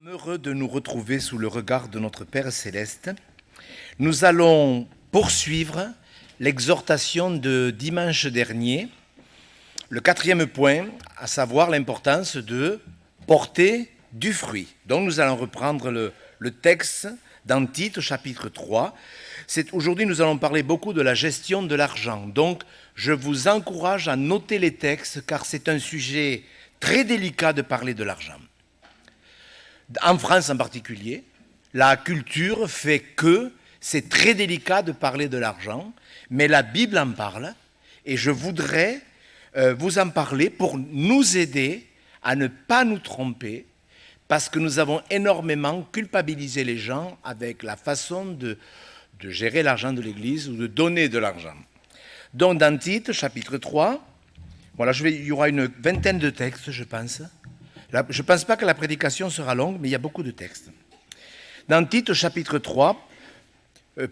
Heureux de nous retrouver sous le regard de notre Père Céleste. Nous allons poursuivre l'exhortation de dimanche dernier, le 4e point, à savoir l'importance de porter du fruit. Donc nous allons reprendre le texte dans Tite, chapitre 3. Aujourd'hui, nous allons parler beaucoup de la gestion de l'argent. Donc, je vous encourage à noter les textes, car c'est un sujet très délicat de parler de l'argent. En France en particulier, la culture fait que c'est très délicat de parler de l'argent, mais la Bible en parle, et je voudrais vous en parler pour nous aider à ne pas nous tromper, parce que nous avons énormément culpabilisé les gens avec la façon de gérer l'argent de l'Église ou de donner de l'argent. Donc dans Tite, chapitre 3, voilà, il y aura une vingtaine de textes, je pense. Je ne pense pas que la prédication sera longue, mais il y a beaucoup de textes. Dans Tite, chapitre 3,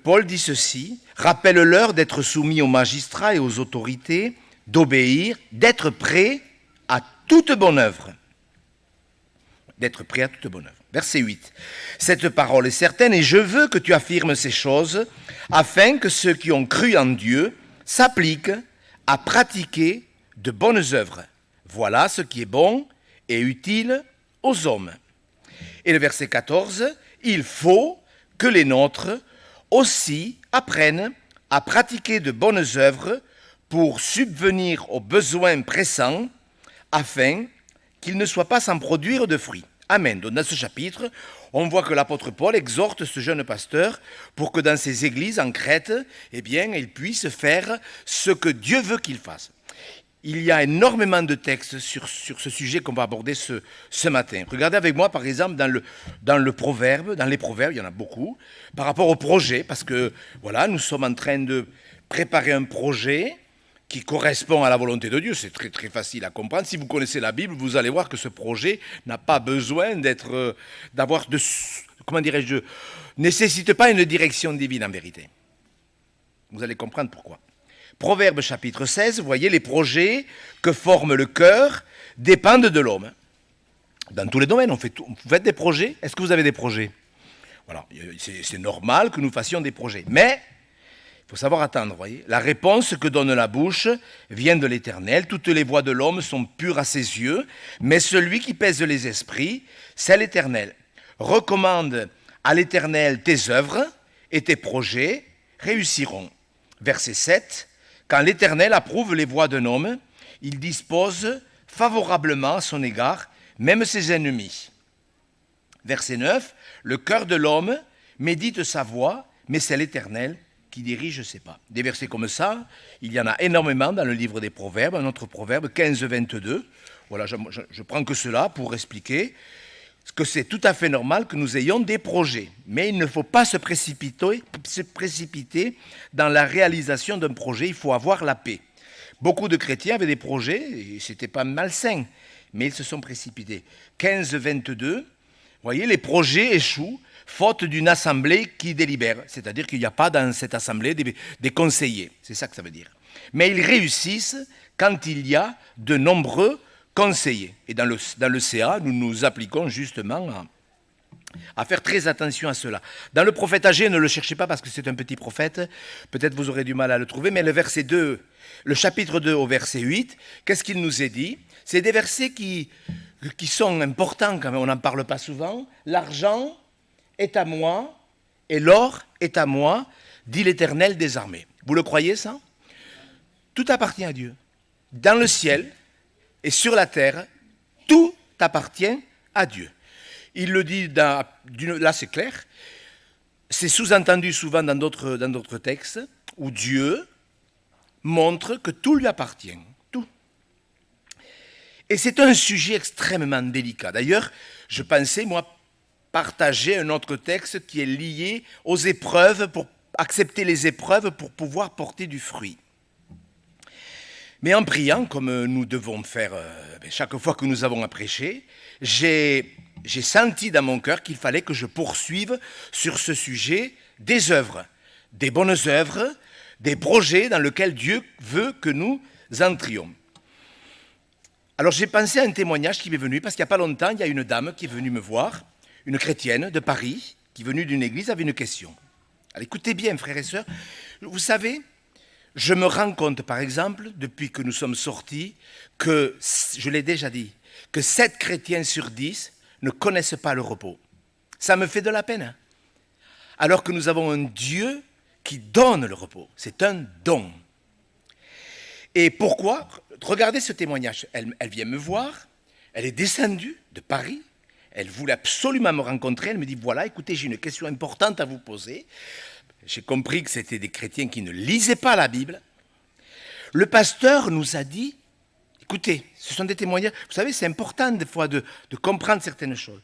Paul dit ceci, « Rappelle-leur d'être soumis aux magistrats et aux autorités, d'obéir, d'être prêts à toute bonne œuvre. » D'être prêt à toute bonne œuvre. Verset 8. « Cette parole est certaine et je veux que tu affirmes ces choses afin que ceux qui ont cru en Dieu s'appliquent à pratiquer de bonnes œuvres. Voilà ce qui est bon et utile aux hommes. » Et le verset 14, « Il faut que les nôtres aussi apprennent à pratiquer de bonnes œuvres pour subvenir aux besoins pressants afin qu'ils ne soient pas sans produire de fruits. » Amen. Donc dans ce chapitre, on voit que l'apôtre Paul exhorte ce jeune pasteur pour que dans ses églises en Crète, eh bien, il puisse faire ce que Dieu veut qu'il fasse. Il y a énormément de textes sur ce sujet qu'on va aborder ce matin. Regardez avec moi, par exemple, dans les proverbes, il y en a beaucoup, par rapport au projet, parce que, voilà, nous sommes en train de préparer un projet qui correspond à la volonté de Dieu. C'est très, très facile à comprendre. Si vous connaissez la Bible, vous allez voir que ce projet n'a pas besoin nécessite pas une direction divine en vérité. Vous allez comprendre pourquoi. Proverbe chapitre 16, vous voyez, les projets que forme le cœur dépendent de l'homme. Dans tous les domaines, vous faites des projets. Est-ce que vous avez des projets? Voilà, c'est normal que nous fassions des projets. Mais il faut savoir attendre, vous voyez. La réponse que donne la bouche vient de l'Éternel. Toutes les voies de l'homme sont pures à ses yeux, mais celui qui pèse les esprits, c'est l'Éternel. Recommande à l'Éternel tes œuvres et tes projets réussiront. Verset 7. Quand l'Éternel approuve les voies d'un homme, il dispose favorablement à son égard, même ses ennemis. Verset 9. Le cœur de l'homme médite sa voie, mais c'est l'Éternel qui dirige ses pas. Des versets comme ça, il y en a énormément dans le livre des Proverbes, un autre proverbe, 15-22. Voilà, je prends que cela pour expliquer que c'est tout à fait normal que nous ayons des projets. Mais il ne faut pas se précipiter dans la réalisation d'un projet, il faut avoir la paix. Beaucoup de chrétiens avaient des projets, et ce n'était pas malsain, mais ils se sont précipités. 15-22, vous voyez, les projets échouent, faute d'une assemblée qui délibère. C'est-à-dire qu'il n'y a pas dans cette assemblée des conseillers. C'est ça que ça veut dire. Mais ils réussissent quand il y a de nombreux conseillers. Et dans le CA, nous nous appliquons justement à faire très attention à cela. Dans le prophète Agé, ne le cherchez pas parce que c'est un petit prophète. Peut-être vous aurez du mal à le trouver. Mais le chapitre 2 au verset 8, qu'est-ce qu'il nous est dit? C'est des versets qui sont importants quand même. On n'en parle pas souvent. L'argent est à moi, et l'or est à moi, dit l'Éternel des armées. Vous le croyez, ça? Tout appartient à Dieu. Dans le ciel et sur la terre, tout appartient à Dieu. Il le dit, là c'est clair, c'est sous-entendu souvent dans d'autres textes, où Dieu montre que tout lui appartient, tout. Et c'est un sujet extrêmement délicat. D'ailleurs, je pensais, moi, partager un autre texte qui est lié aux épreuves, pour accepter les épreuves pour pouvoir porter du fruit. Mais en priant, comme nous devons faire chaque fois que nous avons à prêcher, j'ai senti dans mon cœur qu'il fallait que je poursuive sur ce sujet des œuvres, des bonnes œuvres, des projets dans lesquels Dieu veut que nous entrions. Alors j'ai pensé à un témoignage qui m'est venu, parce qu'il n'y a pas longtemps, il y a une dame qui est venue me voir, une chrétienne de Paris, qui venue d'une église, avait une question. Alors écoutez bien, frères et sœurs, vous savez, je me rends compte, par exemple, depuis que nous sommes sortis, que, je l'ai déjà dit, que 7 chrétiens sur 10 ne connaissent pas le repos. Ça me fait de la peine. Alors que nous avons un Dieu qui donne le repos. C'est un don. Et pourquoi? Regardez ce témoignage. Elle vient me voir, elle est descendue de Paris, elle voulait absolument me rencontrer, elle me dit, voilà, écoutez, j'ai une question importante à vous poser. J'ai compris que c'était des chrétiens qui ne lisaient pas la Bible. Le pasteur nous a dit, écoutez, ce sont des témoignages, vous savez, c'est important des fois de comprendre certaines choses,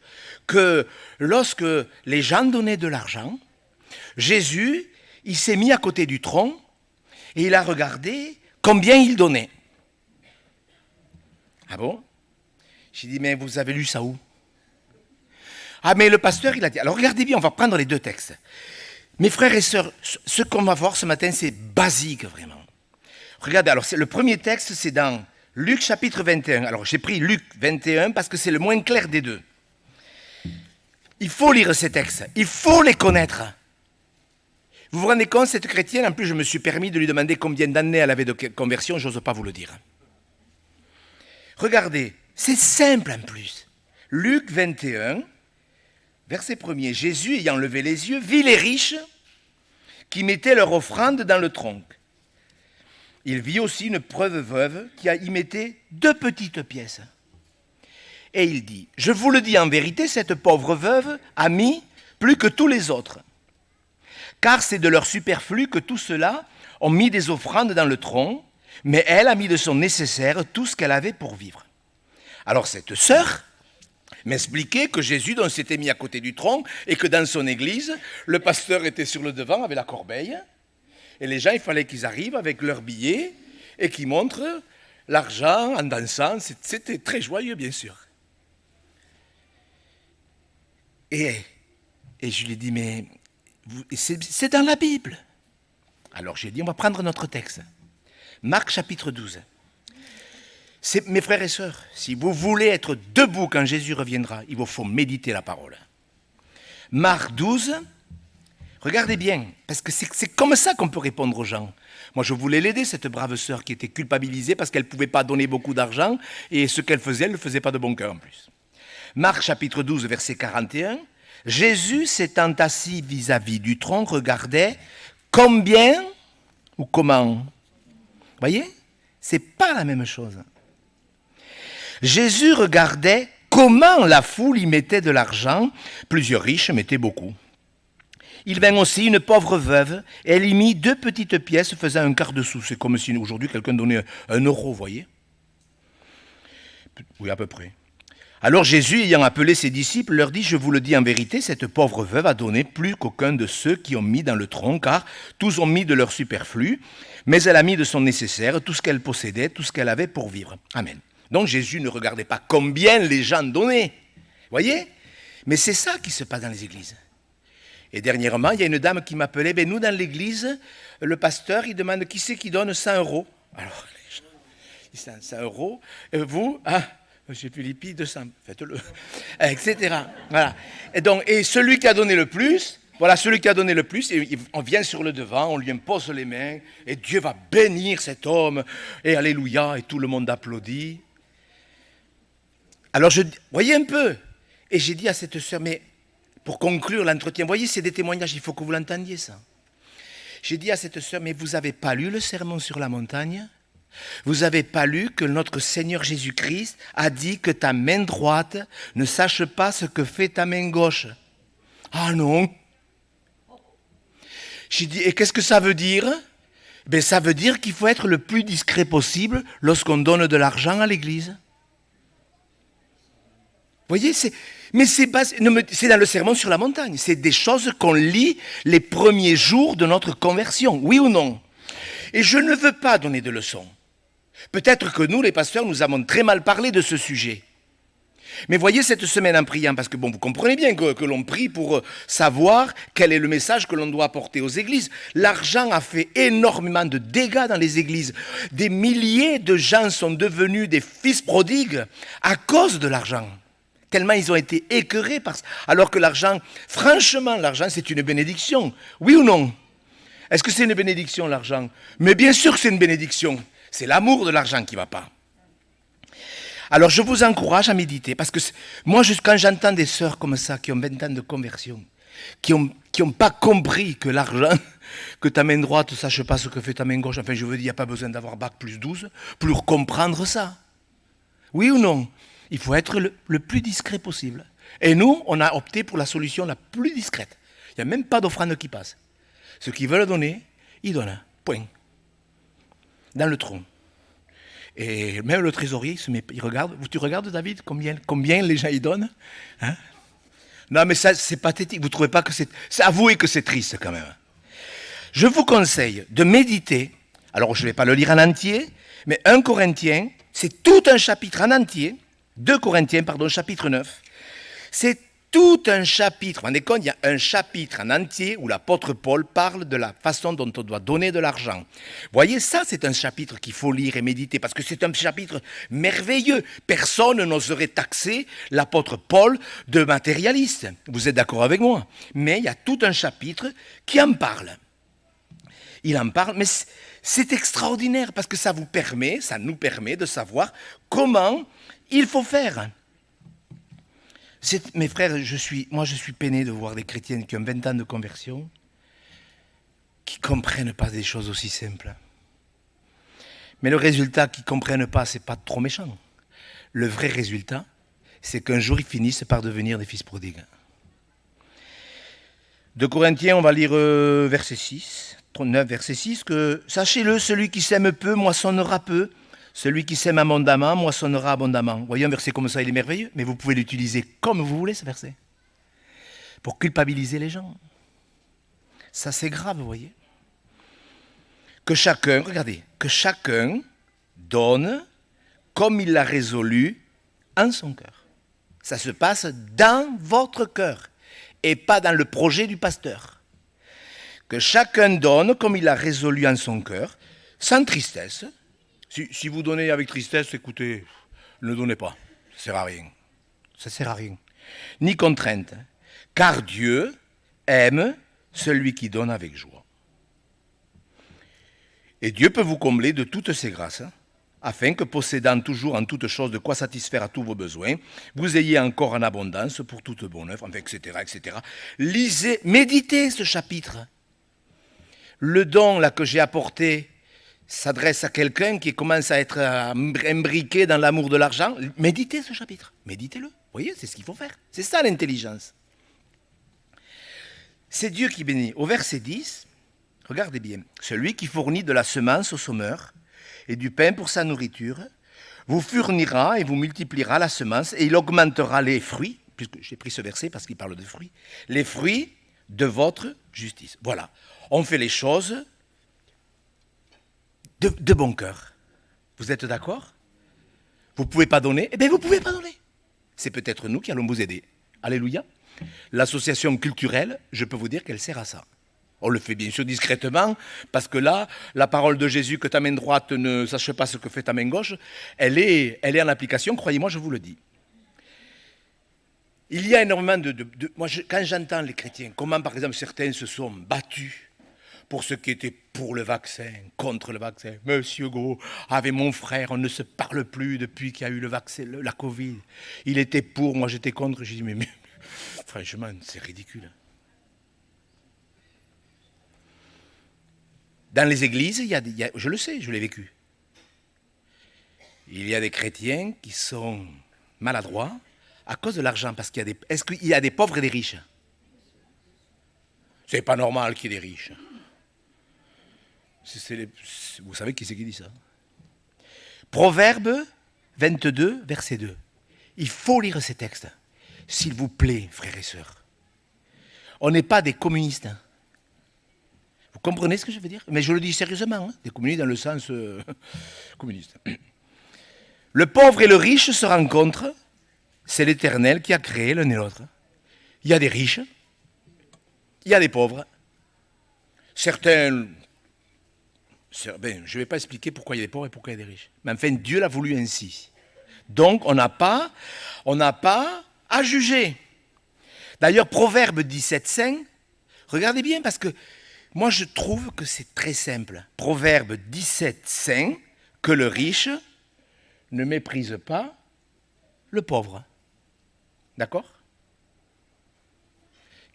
que lorsque les gens donnaient de l'argent, Jésus, il s'est mis à côté du tronc et il a regardé combien il donnait. Ah bon? J'ai dit, mais vous avez lu ça où? Ah, mais le pasteur, il a dit, alors regardez bien, on va prendre les 2 textes. Mes frères et sœurs, ce qu'on va voir ce matin, c'est basique vraiment. Regardez, alors le premier texte, c'est dans Luc chapitre 21. Alors j'ai pris Luc 21 parce que c'est le moins clair des 2. Il faut lire ces textes, il faut les connaître. Vous vous rendez compte, cette chrétienne, en plus je me suis permis de lui demander combien d'années elle avait de conversion, je n'ose pas vous le dire. Regardez, c'est simple en plus. Luc 21, verset 1er, Jésus, ayant levé les yeux, vit les riches qui mettaient leur offrande dans le tronc. Il vit aussi une veuve qui y mettait 2 petites pièces. Et il dit, je vous le dis en vérité, cette pauvre veuve a mis plus que tous les autres. Car c'est de leur superflu que tous ceux-là ont mis des offrandes dans le tronc, mais elle a mis de son nécessaire tout ce qu'elle avait pour vivre. Alors cette sœur m'expliquait que Jésus donc, s'était mis à côté du tronc et que dans son église, le pasteur était sur le devant avec la corbeille et les gens, il fallait qu'ils arrivent avec leurs billets et qu'ils montrent l'argent en dansant. C'était très joyeux, bien sûr. Et je lui ai dit, mais c'est dans la Bible. Alors j'ai dit, on va prendre notre texte. Marc chapitre 12. Mes frères et sœurs, si vous voulez être debout quand Jésus reviendra, il vous faut méditer la parole. Marc 12, regardez bien, parce que c'est comme ça qu'on peut répondre aux gens. Moi, je voulais l'aider, cette brave sœur qui était culpabilisée parce qu'elle ne pouvait pas donner beaucoup d'argent et ce qu'elle faisait, elle ne le faisait pas de bon cœur en plus. Marc chapitre 12, verset 41, Jésus s'étant assis vis-à-vis du tronc, regardait combien ou comment. Vous voyez? Ce n'est pas la même chose. Jésus regardait comment la foule y mettait de l'argent. Plusieurs riches mettaient beaucoup. Il vint aussi une pauvre veuve, et elle y mit 2 petites pièces faisant un quart de sou. C'est comme si aujourd'hui quelqu'un donnait 1 euro, vous voyez? Oui, à peu près. Alors Jésus, ayant appelé ses disciples, leur dit, je vous le dis en vérité, cette pauvre veuve a donné plus qu'aucun de ceux qui ont mis dans le tronc, car tous ont mis de leur superflu, mais elle a mis de son nécessaire, tout ce qu'elle possédait, tout ce qu'elle avait pour vivre. Amen. Donc Jésus ne regardait pas combien les gens donnaient. Voyez? Mais c'est ça qui se passe dans les églises. Et dernièrement, il y a une dame qui m'appelait, nous dans l'église, le pasteur, il demande qui c'est qui donne 100 euros. Alors, les gens, 100 euros, vous, monsieur Philippi, 200, faites-le, etc. Voilà. Et celui qui a donné le plus, voilà, celui qui a donné le plus, on vient sur le devant, on lui impose les mains, et Dieu va bénir cet homme, et alléluia, et tout le monde applaudit. Alors, voyez un peu, et j'ai dit à cette sœur, mais pour conclure l'entretien, voyez, c'est des témoignages, il faut que vous l'entendiez ça. J'ai dit à cette sœur, mais vous n'avez pas lu le sermon sur la montagne ? Vous n'avez pas lu que notre Seigneur Jésus-Christ a dit que ta main droite ne sache pas ce que fait ta main gauche ? Ah non. J'ai dit, et qu'est-ce que ça veut dire ? Ben, ça veut dire qu'il faut être le plus discret possible lorsqu'on donne de l'argent à l'église. Vous voyez, c'est dans le sermon sur la montagne. C'est des choses qu'on lit les premiers jours de notre conversion, oui ou non ? Et je ne veux pas donner de leçons. Peut-être que nous, les pasteurs, nous avons très mal parlé de ce sujet. Mais voyez cette semaine en priant, parce que vous comprenez bien que l'on prie pour savoir quel est le message que l'on doit apporter aux églises. L'argent a fait énormément de dégâts dans les églises. Des milliers de gens sont devenus des fils prodigues à cause de l'argent. Tellement ils ont été écœurés par ça. Alors que l'argent, franchement, l'argent, c'est une bénédiction. Oui ou non? Est-ce que c'est une bénédiction, l'argent? Mais bien sûr que c'est une bénédiction. C'est l'amour de l'argent qui ne va pas. Alors je vous encourage à méditer, parce que moi, quand j'entends des sœurs comme ça, qui ont 20 ans de conversion, qui n'ont pas compris que l'argent, que ta main droite ne sache pas ce que fait ta main gauche, enfin je veux dire, il n'y a pas besoin d'avoir bac plus 12 pour comprendre ça. Oui ou non? Il faut être le plus discret possible. Et nous, on a opté pour la solution la plus discrète. Il n'y a même pas d'offrande qui passe. Ceux qui veulent donner, ils donnent. Point. Dans le tronc. Et même le trésorier, il regarde. Tu regardes, David, combien les gens y donnent, hein? Non, mais ça, c'est pathétique. Vous ne trouvez pas que c'est avouez que c'est triste, quand même. Je vous conseille de méditer. Alors, je ne vais pas le lire en entier, mais 1 Corinthiens, c'est tout un chapitre en entier. 2 Corinthiens, pardon, chapitre 9. C'est tout un chapitre. Vous vous rendez compte, il y a un chapitre en entier où l'apôtre Paul parle de la façon dont on doit donner de l'argent. Vous voyez, ça, c'est un chapitre qu'il faut lire et méditer, parce que c'est un chapitre merveilleux. Personne n'oserait taxer l'apôtre Paul de matérialiste. Vous êtes d'accord avec moi? Mais il y a tout un chapitre qui en parle. Il en parle, mais c'est extraordinaire, parce que ça nous permet de savoir comment il faut faire. Mes frères, je suis peiné de voir des chrétiens qui ont 20 ans de conversion, qui ne comprennent pas des choses aussi simples. Mais le résultat qu'ils ne comprennent pas, ce n'est pas trop méchant. Le vrai résultat, c'est qu'un jour, ils finissent par devenir des fils prodigues. De Corinthiens, on va lire verset 6, 9, verset 6, que « Sachez-le, celui qui sème peu moissonnera peu, celui qui sème abondamment moissonnera abondamment. » Vous voyez, un verset comme ça, il est merveilleux, mais vous pouvez l'utiliser comme vous voulez, ce verset, pour culpabiliser les gens. Ça, c'est grave, vous voyez. Que chacun donne comme il l'a résolu en son cœur. Ça se passe dans votre cœur et pas dans le projet du pasteur. Que chacun donne comme il l'a résolu en son cœur, sans tristesse. Si vous donnez avec tristesse, écoutez, ne donnez pas. Ça ne sert à rien. Ça ne sert à rien. Ni contrainte. Car Dieu aime celui qui donne avec joie. Et Dieu peut vous combler de toutes ses grâces, afin que, possédant toujours en toutes choses de quoi satisfaire à tous vos besoins, vous ayez encore en abondance pour toute bonne œuvre, enfin, etc., etc. Lisez, méditez ce chapitre. Le don là, que j'ai apporté s'adresse à quelqu'un qui commence à être imbriqué dans l'amour de l'argent. Méditez ce chapitre, méditez-le. Vous voyez, c'est ce qu'il faut faire. C'est ça l'intelligence. C'est Dieu qui bénit. Au verset 10, regardez bien. Celui qui fournit de la semence au sommeur et du pain pour sa nourriture, vous fournira et vous multipliera la semence et il augmentera les fruits, puisque j'ai pris ce verset parce qu'il parle de fruits, les fruits de votre justice. Voilà. On fait les choses de bon cœur. Vous êtes d'accord? Vous ne pouvez pas donner? Eh bien, vous ne pouvez pas donner. C'est peut-être nous qui allons vous aider. Alléluia. L'association culturelle, je peux vous dire qu'elle sert à ça. On le fait bien sûr discrètement, parce que là, la parole de Jésus, que ta main droite ne sache pas ce que fait ta main gauche, elle est en application, croyez-moi, je vous le dis. Il y a énormément moi, quand j'entends les chrétiens, comment par exemple certains se sont battus pour ceux qui étaient pour le vaccin, contre le vaccin. Monsieur Gros, avec mon frère, on ne se parle plus depuis qu'il y a eu le vaccin, la Covid. Il était pour, moi j'étais contre. J'ai dit, mais franchement, c'est ridicule. Dans les églises, je le sais, je l'ai vécu. Il y a des chrétiens qui sont maladroits à cause de l'argent. Parce qu'il y a est-ce qu'il y a des pauvres et des riches? C'est pas normal qu'il y ait des riches. Vous savez qui c'est qui dit ça? Proverbe 22, verset 2. Il faut lire ces textes. S'il vous plaît, frères et sœurs. On n'est pas des communistes. Vous comprenez ce que je veux dire? Mais je le dis sérieusement, hein, des communistes dans le sens communiste. Le pauvre et le riche se rencontrent, c'est l'Éternel qui a créé l'un et l'autre. Il y a des riches, il y a des pauvres. Certains... je ne vais pas expliquer pourquoi il y a des pauvres et pourquoi il y a des riches. Mais enfin, Dieu l'a voulu ainsi. Donc, on n'a pas à juger. D'ailleurs, Proverbe 17,5, regardez bien parce que moi je trouve que c'est très simple. Proverbe 17,5, que le riche ne méprise pas le pauvre. D'accord ?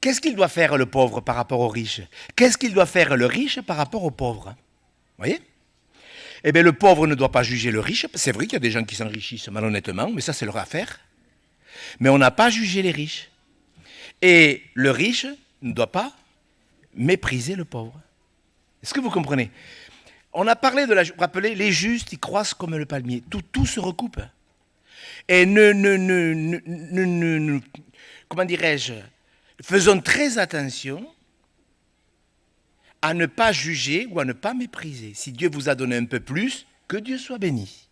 Qu'est-ce qu'il doit faire le pauvre par rapport au riche ? Qu'est-ce qu'il doit faire le riche par rapport au pauvre ? Vous voyez ? Eh bien, le pauvre ne doit pas juger le riche. C'est vrai qu'il y a des gens qui s'enrichissent malhonnêtement, mais ça, c'est leur affaire. Mais on n'a pas jugé les riches. Et le riche ne doit pas mépriser le pauvre. Est-ce que vous comprenez ? On a parlé de la... Vous vous rappelez, les justes, ils croissent comme le palmier. Tout se recoupe. Et comment dirais-je ? Faisons très attention à ne pas juger ou à ne pas mépriser. Si Dieu vous a donné un peu plus, que Dieu soit béni.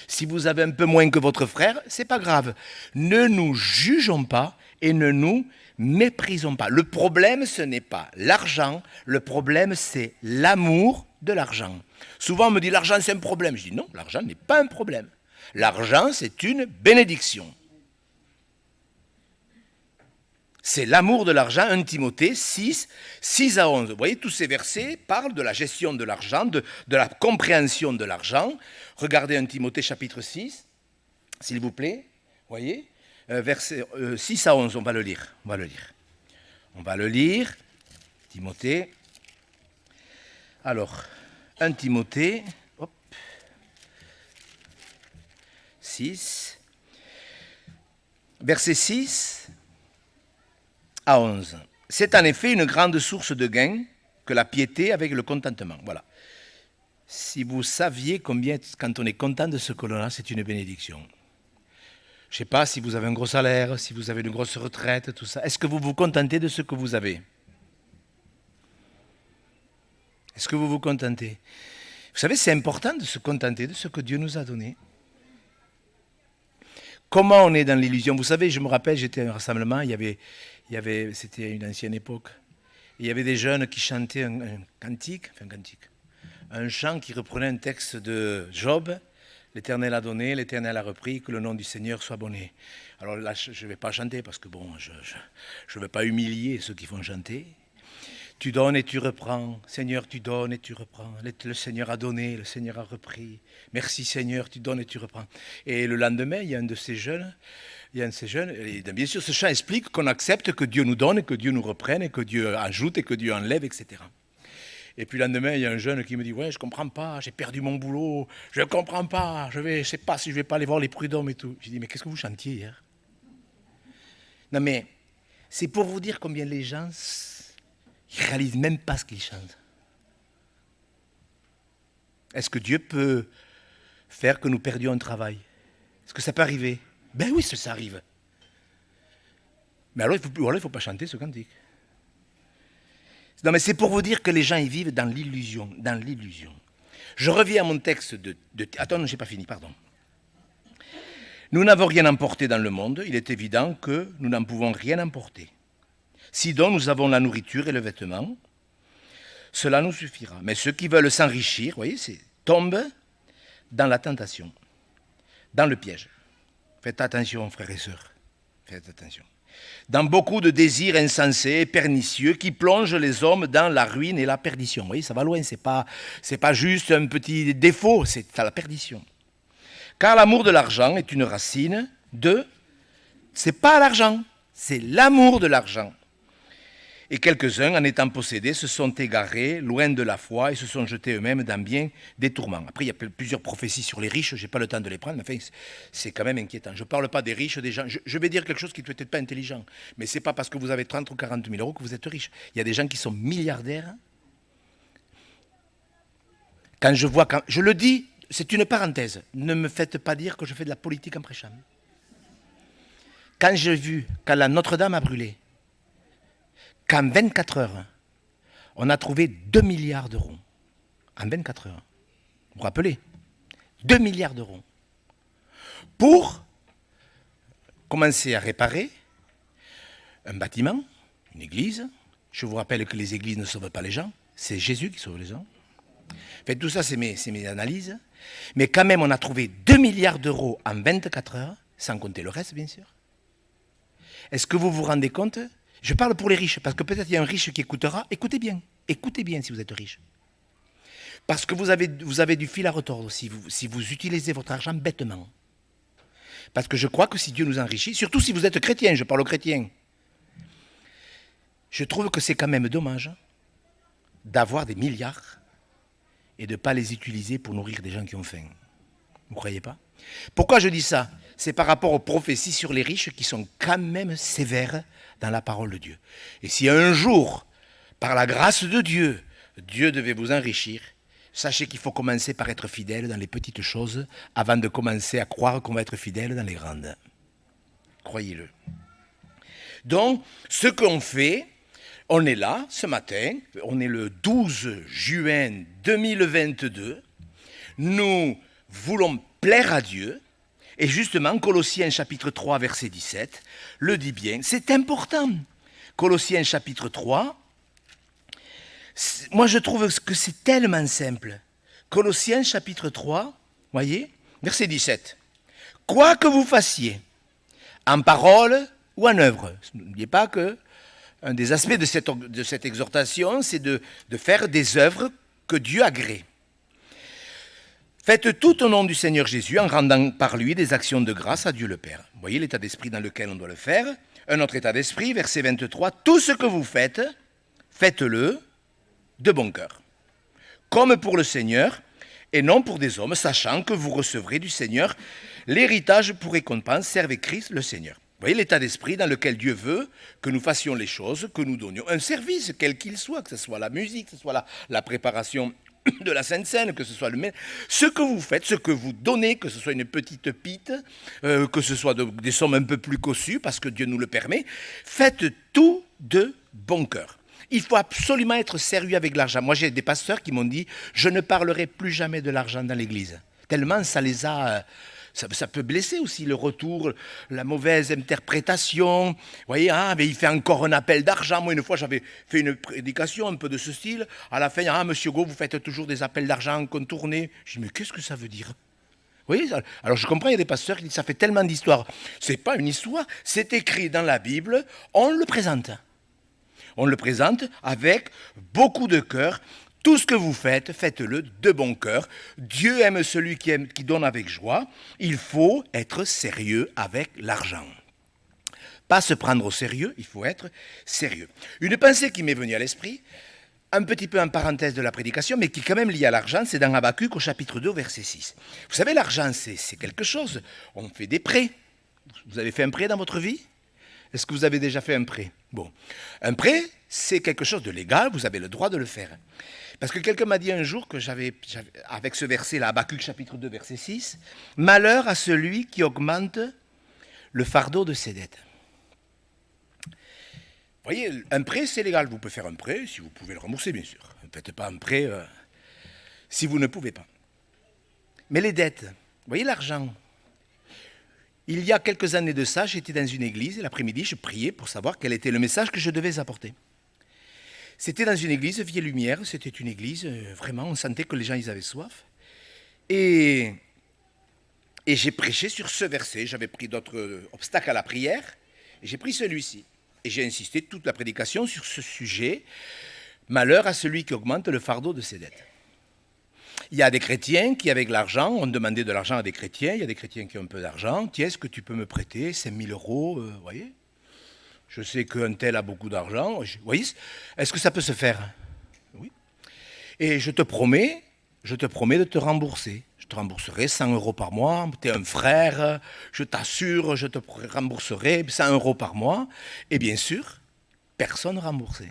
Si vous avez un peu moins que votre frère, c'est pas grave. Ne nous jugeons pas et ne nous méprisons pas. Le problème, ce n'est pas l'argent, le problème, c'est l'amour de l'argent. Souvent, on me dit l'argent, c'est un problème. Je dis non, l'argent n'est pas un problème. L'argent, c'est une bénédiction. C'est l'amour de l'argent, 1 Timothée 6, 6 à 11. Vous voyez, tous ces versets parlent de la gestion de l'argent, de la compréhension de l'argent. Regardez 1 Timothée chapitre 6, s'il vous plaît. Vous voyez, versets 6 à 11, on va le lire. On va le lire, Timothée. Alors, 1 Timothée, 6, verset 6 à 11. C'est en effet une grande source de gain que la piété avec le contentement. Voilà. Si vous saviez combien, quand on est content de ce que l'on a, c'est une bénédiction. Je ne sais pas si vous avez un gros salaire, si vous avez une grosse retraite, tout ça. Est-ce que vous vous contentez de ce que vous avez ? Est-ce que vous vous contentez ? Vous savez, c'est important de se contenter de ce que Dieu nous a donné. Comment on est dans l'illusion ? Vous savez, je me rappelle, j'étais à un rassemblement, c'était une ancienne époque. Il y avait des jeunes qui chantaient un chant qui reprenait un texte de Job. L'Éternel a donné, l'Éternel a repris, que le nom du Seigneur soit bonné. Alors là, je ne vais pas chanter parce que bon, je ne veux pas humilier ceux qui font chanter. Tu donnes et tu reprends. Seigneur, tu donnes et tu reprends. Le Seigneur a donné, le Seigneur a repris. Merci Seigneur, tu donnes et tu reprends. Et le lendemain, il y a un de ces jeunes, et bien sûr, ce chant explique qu'on accepte que Dieu nous donne, que Dieu nous reprenne, et que Dieu ajoute, et que Dieu enlève, etc. Et puis le lendemain, il y a un jeune qui me dit « Ouais, je ne comprends pas, j'ai perdu mon boulot, je ne comprends pas, je ne sais pas si je ne vais pas aller voir les prud'hommes et tout. » J'ai dit « Mais qu'est-ce que vous chantiez hier ?» Non mais, c'est pour vous dire combien les gens, ils ne réalisent même pas ce qu'ils chantent. Est-ce que Dieu peut faire que nous perdions un travail ? Est-ce que ça peut arriver ? Ben oui, ça arrive. Mais alors, il ne faut pas chanter ce cantique. Non, mais c'est pour vous dire que les gens, ils vivent dans l'illusion, Je reviens à mon texte Attends, je n'ai pas fini, pardon. Nous n'avons rien emporté dans le monde, il est évident que nous n'en pouvons rien emporter. Si donc nous avons la nourriture et le vêtement, cela nous suffira. Mais ceux qui veulent s'enrichir, vous voyez, tombent dans la tentation, dans le piège. Faites attention, frères et sœurs, faites attention. Dans beaucoup de désirs insensés et pernicieux qui plongent les hommes dans la ruine et la perdition. Vous voyez, ça va loin, c'est pas juste un petit défaut, c'est à la perdition. Car l'amour de l'argent est une racine c'est pas l'argent, c'est l'amour de l'argent. Et quelques-uns, en étant possédés, se sont égarés loin de la foi et se sont jetés eux-mêmes dans bien des tourments. Après, il y a plusieurs prophéties sur les riches, je n'ai pas le temps de les prendre, mais enfin, c'est quand même inquiétant. Je ne parle pas des riches, des gens. Je vais dire quelque chose qui ne peut être pas intelligent, mais ce n'est pas parce que vous avez 30 ou 40 000 euros que vous êtes riche. Il y a des gens qui sont milliardaires. Je le dis, c'est une parenthèse, ne me faites pas dire que je fais de la politique en prêchant. Quand j'ai vu, quand la Notre-Dame a brûlé, qu'en 24 heures, on a trouvé 2 milliards d'euros. En 24 heures. Vous vous rappelez ? 2 milliards d'euros. Pour commencer à réparer un bâtiment, une église. Je vous rappelle que les églises ne sauvent pas les gens. C'est Jésus qui sauve les gens. Fait, tout ça, c'est mes analyses. Mais quand même, on a trouvé 2 milliards d'euros en 24 heures, sans compter le reste, bien sûr. Est-ce que vous vous rendez compte? Je parle pour les riches, parce que peut-être il y a un riche qui écoutera. Écoutez bien si vous êtes riche. Parce que vous avez du fil à retordre si vous utilisez votre argent bêtement. Parce que je crois que si Dieu nous enrichit, surtout si vous êtes chrétien, je parle aux chrétiens, je trouve que c'est quand même dommage d'avoir des milliards et de ne pas les utiliser pour nourrir des gens qui ont faim. Vous ne croyez pas? Pourquoi je dis ça? C'est par rapport aux prophéties sur les riches qui sont quand même sévères dans la parole de Dieu. Et si un jour, par la grâce de Dieu, Dieu devait vous enrichir, sachez qu'il faut commencer par être fidèle dans les petites choses avant de commencer à croire qu'on va être fidèle dans les grandes. Croyez-le. Donc, ce qu'on fait, on est là ce matin, on est le 12 juin 2022, nous voulons plaire à Dieu, et justement, Colossiens chapitre 3, verset 17, le dit bien, c'est important. Colossiens chapitre 3, moi je trouve que c'est tellement simple. Colossiens chapitre 3, voyez, verset 17. Quoi que vous fassiez, en parole ou en œuvre, n'oubliez pas que un des aspects de cette exhortation, c'est de faire des œuvres que Dieu agrée. Faites tout au nom du Seigneur Jésus en rendant par lui des actions de grâce à Dieu le Père. Vous voyez l'état d'esprit dans lequel on doit le faire. Un autre état d'esprit, verset 23. Tout ce que vous faites, faites-le de bon cœur, comme pour le Seigneur et non pour des hommes, sachant que vous recevrez du Seigneur l'héritage pour récompense. Servez Christ le Seigneur. Vous voyez l'état d'esprit dans lequel Dieu veut que nous fassions les choses, que nous donnions un service, quel qu'il soit, que ce soit la musique, que ce soit la préparation de la Sainte Seine, que ce soit ce que vous faites, ce que vous donnez, que ce soit une petite pite, que ce soit des sommes un peu plus cossues, parce que Dieu nous le permet, faites tout de bon cœur. Il faut absolument être sérieux avec l'argent. Moi, j'ai des pasteurs qui m'ont dit « Je ne parlerai plus jamais de l'argent dans l'église ». Tellement ça les a... Ça peut blesser aussi le retour, la mauvaise interprétation. Vous voyez, mais il fait encore un appel d'argent. Moi, une fois, j'avais fait une prédication un peu de ce style. À la fin, monsieur Go, vous faites toujours des appels d'argent contournés. Je dis, mais qu'est-ce que ça veut dire? Vous voyez, alors je comprends, il y a des pasteurs qui disent, ça fait tellement d'histoires. Ce n'est pas une histoire, c'est écrit dans la Bible, on le présente. On le présente avec beaucoup de cœur. Tout ce que vous faites, faites-le de bon cœur. Dieu aime celui qui donne avec joie. Il faut être sérieux avec l'argent. Pas se prendre au sérieux, il faut être sérieux. Une pensée qui m'est venue à l'esprit, un petit peu en parenthèse de la prédication, mais qui est quand même liée à l'argent, c'est dans Habakkuk au chapitre 2, verset 6. Vous savez, l'argent, c'est quelque chose. On fait des prêts. Vous avez fait un prêt dans votre vie? Est-ce que vous avez déjà fait un prêt? Bon, un prêt, c'est quelque chose de légal, vous avez le droit de le faire. Parce que quelqu'un m'a dit un jour que avec ce verset, là, Habakkuk chapitre 2, verset 6, « Malheur à celui qui augmente le fardeau de ses dettes. » Vous voyez, un prêt, c'est légal. Vous pouvez faire un prêt si vous pouvez le rembourser, bien sûr. Ne faites pas un prêt si vous ne pouvez pas. Mais les dettes, vous voyez l'argent. Il y a quelques années de ça, j'étais dans une église et l'après-midi, je priais pour savoir quel était le message que je devais apporter. C'était dans une église, Vie et Lumière, c'était une église, vraiment, on sentait que les gens, ils avaient soif. Et j'ai prêché sur ce verset, j'avais pris d'autres obstacles à la prière, et j'ai pris celui-ci. Et j'ai insisté toute la prédication sur ce sujet, malheur à celui qui augmente le fardeau de ses dettes. Il y a des chrétiens qui, avec l'argent, ont demandé de l'argent à des chrétiens, il y a des chrétiens qui ont un peu d'argent, tiens, est-ce que tu peux me prêter 5 000 €, vous voyez? Je sais qu'un tel a beaucoup d'argent. Vous voyez, est-ce que ça peut se faire? Oui. Et je te promets de te rembourser. Je te rembourserai 100 € par mois. Tu es un frère, je t'assure, je te rembourserai 100 € par mois. Et bien sûr, personne ne remboursé.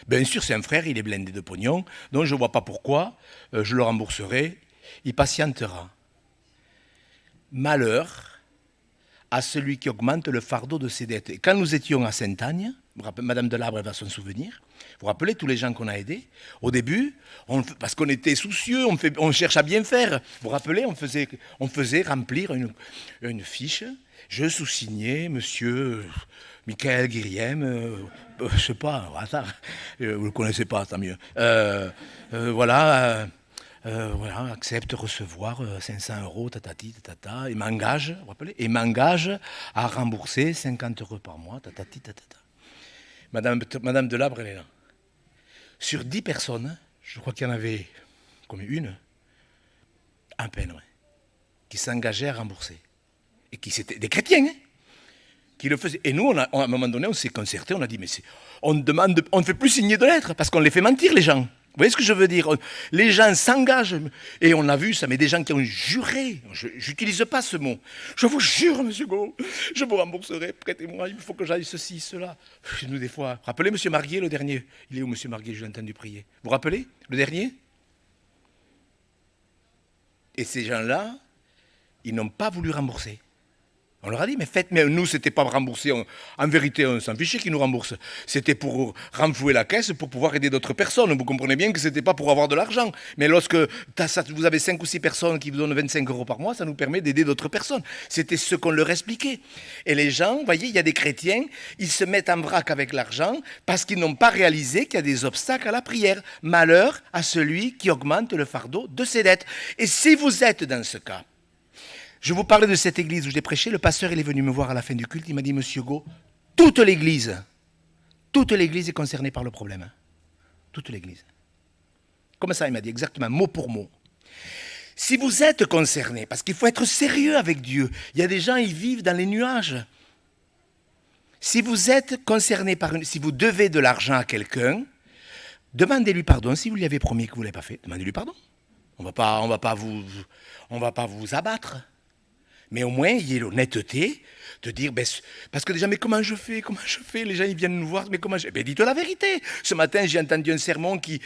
Bien sûr, c'est un frère, il est blindé de pognon, donc je ne vois pas pourquoi je le rembourserai. Il patientera. Malheur à celui qui augmente le fardeau de ses dettes. Et quand nous étions à Sainte-Agne, Madame Delabre va s'en souvenir, vous vous rappelez tous les gens qu'on a aidés? Au début, parce qu'on était soucieux, on cherche à bien faire. Vous vous rappelez, on faisait remplir une fiche. Je sous-signais, monsieur Michael Guiriem, je ne sais pas, au hasard, vous ne le connaissez pas, tant mieux. Voilà, voilà, accepte recevoir 500 euros, tatati, tatata, et m'engage, vous vous rappelez, et m'engage à rembourser 50 euros par mois, tatati, tatata. Madame Delabre, elle est là. Sur 10 personnes, je crois qu'il y en avait comme une, à peine, ouais, qui s'engageaient à rembourser. Et qui c'était des chrétiens, hein, qui le faisaient. Et nous, à un moment donné, on s'est concerté, on a dit, mais on ne fait plus signer de lettres, parce qu'on les fait mentir, les gens. Vous voyez ce que je veux dire? Les gens s'engagent, et on a vu ça, mais des gens qui ont juré, je n'utilise pas ce mot, je vous jure, monsieur Go, je vous rembourserai, prêtez-moi, il faut que j'aille ceci, cela. Nous, des fois, rappelez monsieur Marguier, le dernier, il est où monsieur Marguier, je l'ai entendu prier. Vous vous rappelez, le dernier? Et ces gens-là, ils n'ont pas voulu rembourser. On leur a dit, mais faites, mais nous, c'était pas remboursé. En vérité, on s'en fichait qu'ils nous remboursent. C'était pour renflouer la caisse, pour pouvoir aider d'autres personnes. Vous comprenez bien que c'était pas pour avoir de l'argent. Mais lorsque vous avez 5 ou 6 personnes qui vous donnent 25 euros par mois, ça nous permet d'aider d'autres personnes. C'était ce qu'on leur expliquait. Et les gens, vous voyez, il y a des chrétiens, ils se mettent en vrac avec l'argent parce qu'ils n'ont pas réalisé qu'il y a des obstacles à la prière. Malheur à celui qui augmente le fardeau de ses dettes. Et si vous êtes dans ce cas, je vous parlais de cette église où j'ai prêché, le pasteur il est venu me voir à la fin du culte, il m'a dit, monsieur Go, toute l'église est concernée par le problème. Toute l'église. Comme ça, il m'a dit exactement, mot pour mot. Si vous êtes concerné, parce qu'il faut être sérieux avec Dieu, il y a des gens, ils vivent dans les nuages. Si vous êtes concerné si vous devez de l'argent à quelqu'un, demandez-lui pardon. Si vous lui avez promis que vous ne l'avez pas fait, demandez-lui pardon. On va pas vous abattre. Mais au moins, il y ait l'honnêteté de dire, parce que déjà, mais comment je fais? Les gens, ils viennent nous voir, mais comment je fais? Dites-le la vérité. Ce matin, j'ai entendu un sermon qui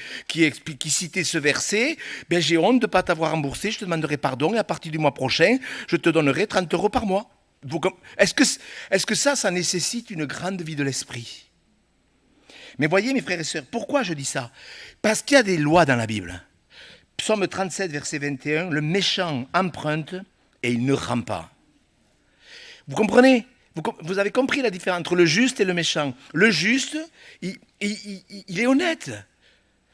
citait ce verset. J'ai honte de ne pas t'avoir remboursé, je te demanderai pardon, et à partir du mois prochain, je te donnerai 30 euros par mois. Est-ce que ça nécessite une grande vie de l'esprit? Mais voyez, mes frères et sœurs, pourquoi je dis ça? Parce qu'il y a des lois dans la Bible. Psaume 37, verset 21, le méchant emprunte et il ne rend pas. Vous comprenez? Vous avez compris la différence entre le juste et le méchant. Le juste, il est honnête. Vous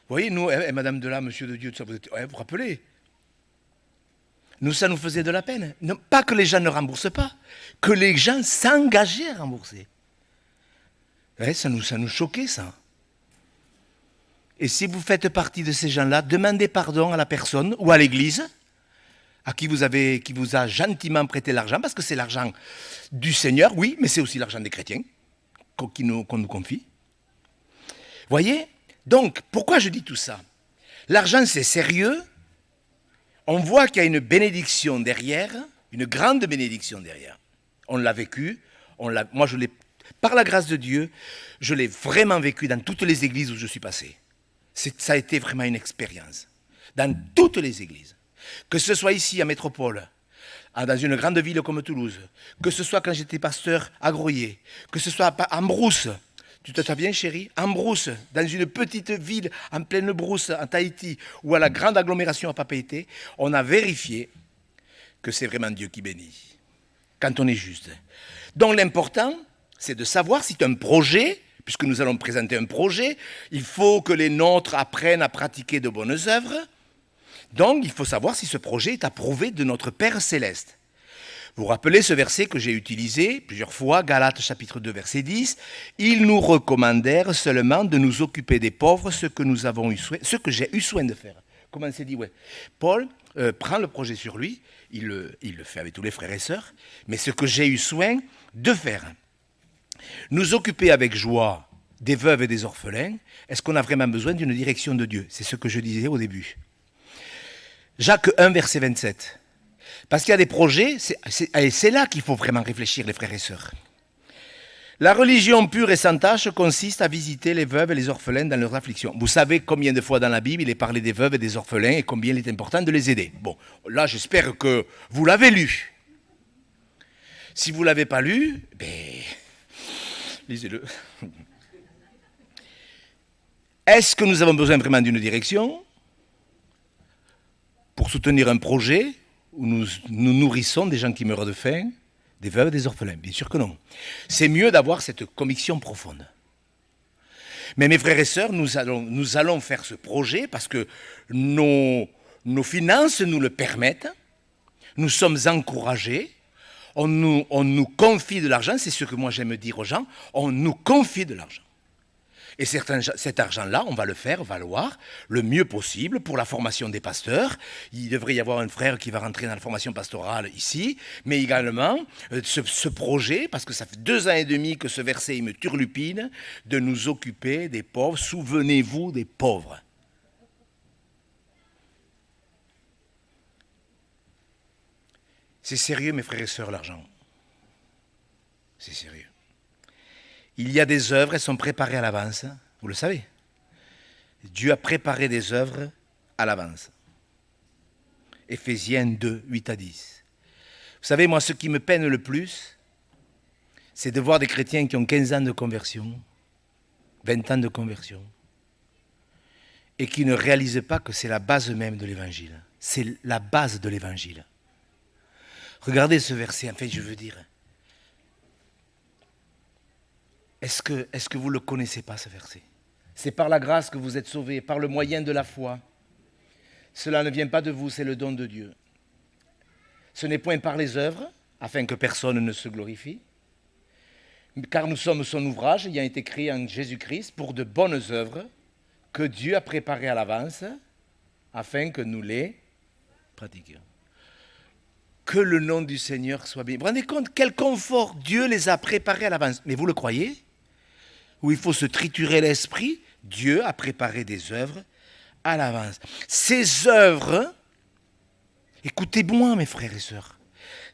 voyez, nous, Madame de là, Monsieur de Dieu, tout ça, vous vous rappelez? Nous, ça nous faisait de la peine. Non, pas que les gens ne remboursent pas, que les gens s'engageaient à rembourser. Ouais, ça nous choquait, ça. Et si vous faites partie de ces gens-là, demandez pardon à la personne ou à l'église qui vous a gentiment prêté l'argent, parce que c'est l'argent du Seigneur, oui, mais c'est aussi l'argent des chrétiens qu'on nous confie. Voyez? Donc, pourquoi je dis tout ça? L'argent, c'est sérieux. On voit qu'il y a une bénédiction derrière, une grande bénédiction derrière. On l'a vécu, moi je l'ai, par la grâce de Dieu, je l'ai vraiment vécu dans toutes les églises où je suis passé. Ça a été vraiment une expérience. Dans toutes les églises. Que ce soit ici à Métropole, dans une grande ville comme Toulouse, que ce soit quand j'étais pasteur à Groyer, que ce soit à Ambrousse, tu te souviens chérie, Ambrousse, dans une petite ville en pleine brousse en Tahiti, ou à la grande agglomération à Papeete, on a vérifié que c'est vraiment Dieu qui bénit, quand on est juste. Donc l'important, c'est de savoir si tu as un projet, puisque nous allons présenter un projet, il faut que les nôtres apprennent à pratiquer de bonnes œuvres. Donc, il faut savoir si ce projet est approuvé de notre Père Céleste. Vous vous rappelez ce verset que j'ai utilisé plusieurs fois, Galates chapitre 2, verset 10. Ils nous recommandèrent seulement de nous occuper des pauvres, ce que j'ai eu soin de faire. Comment c'est dit? Ouais. Paul prend le projet sur lui, il le fait avec tous les frères et sœurs, mais ce que j'ai eu soin de faire. Nous occuper avec joie des veuves et des orphelins, est-ce qu'on a vraiment besoin d'une direction de Dieu? C'est ce que je disais au début. Jacques 1, verset 27. Parce qu'il y a des projets, c'est là qu'il faut vraiment réfléchir, les frères et sœurs. La religion pure et sans tâche consiste à visiter les veuves et les orphelins dans leurs afflictions. Vous savez combien de fois dans la Bible il est parlé des veuves et des orphelins et combien il est important de les aider. Bon, là j'espère que vous l'avez lu. Si vous ne l'avez pas lu, lisez-le. Est-ce que nous avons besoin vraiment d'une direction pour soutenir un projet où nous nourrissons des gens qui meurent de faim, des veuves et des orphelins? Bien sûr que non. C'est mieux d'avoir cette conviction profonde. Mais mes frères et sœurs, nous allons faire ce projet parce que nos nos finances nous le permettent, nous sommes encouragés, on nous confie de l'argent, c'est ce que moi j'aime dire aux gens, on nous confie de l'argent. Et cet argent-là, on va le faire valoir le mieux possible pour la formation des pasteurs. Il devrait y avoir un frère qui va rentrer dans la formation pastorale ici, mais également ce projet, parce que ça fait 2 ans et demi que ce verset il me turlupine, de nous occuper des pauvres. Souvenez-vous des pauvres. C'est sérieux, mes frères et sœurs, l'argent. C'est sérieux. Il y a des œuvres, elles sont préparées à l'avance, vous le savez. Dieu a préparé des œuvres à l'avance. Éphésiens 2, 8 à 10. Vous savez, moi, ce qui me peine le plus, c'est de voir des chrétiens qui ont 15 ans de conversion, 20 ans de conversion, et qui ne réalisent pas que c'est la base même de l'Évangile. C'est la base de l'Évangile. Regardez ce verset, en fait, je veux dire. Est-ce que vous ne le connaissez pas, ce verset? C'est par la grâce que vous êtes sauvés, par le moyen de la foi. Cela ne vient pas de vous, c'est le don de Dieu. Ce n'est point par les œuvres, afin que personne ne se glorifie, car nous sommes son ouvrage, ayant été créé en Jésus-Christ, pour de bonnes œuvres, que Dieu a préparées à l'avance, afin que nous les pratiquions. Que le nom du Seigneur soit béni. Vous vous rendez compte quel confort Dieu les a préparés à l'avance? Mais vous le croyez? Où il faut se triturer l'esprit, Dieu a préparé des œuvres à l'avance. Ces œuvres, écoutez-moi mes frères et sœurs,